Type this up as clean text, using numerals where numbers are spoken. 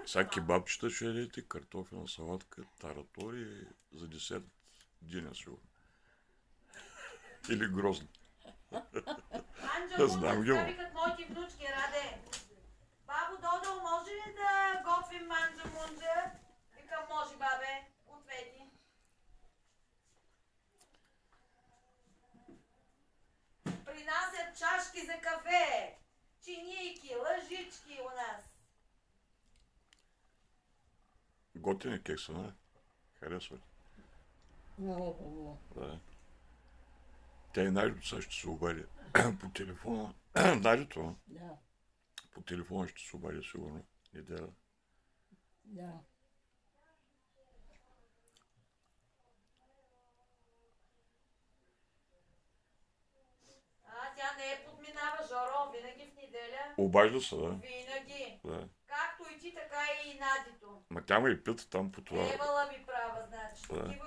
Сега кебабчета ще ядете, картофелна салатка, таратори за десерт диня сигурно. Или грозно. Анджа, Знам мунда, ги, така викат моите внучки, Раде. Бабо Додо, може ли да готвим манджа мунджа? Викам, може, бабе. Ответи. Принасят чашки за кафе, чинийки, лъжички у нас. Готин е кекса, не? Харесва ли? Много хубаво. Да. Тя и Найдето сега ще се обади по телефона. Найдето, Да, по телефона ще се обади сигурно. Неделя. да. Тя не е подминава, Жоро, винаги в неделя. Обажда се, да. Винаги. Да. Както и ти, така и Надито. Ма тя ме и пита там по това. Евала ми права, значи. Да. Ти го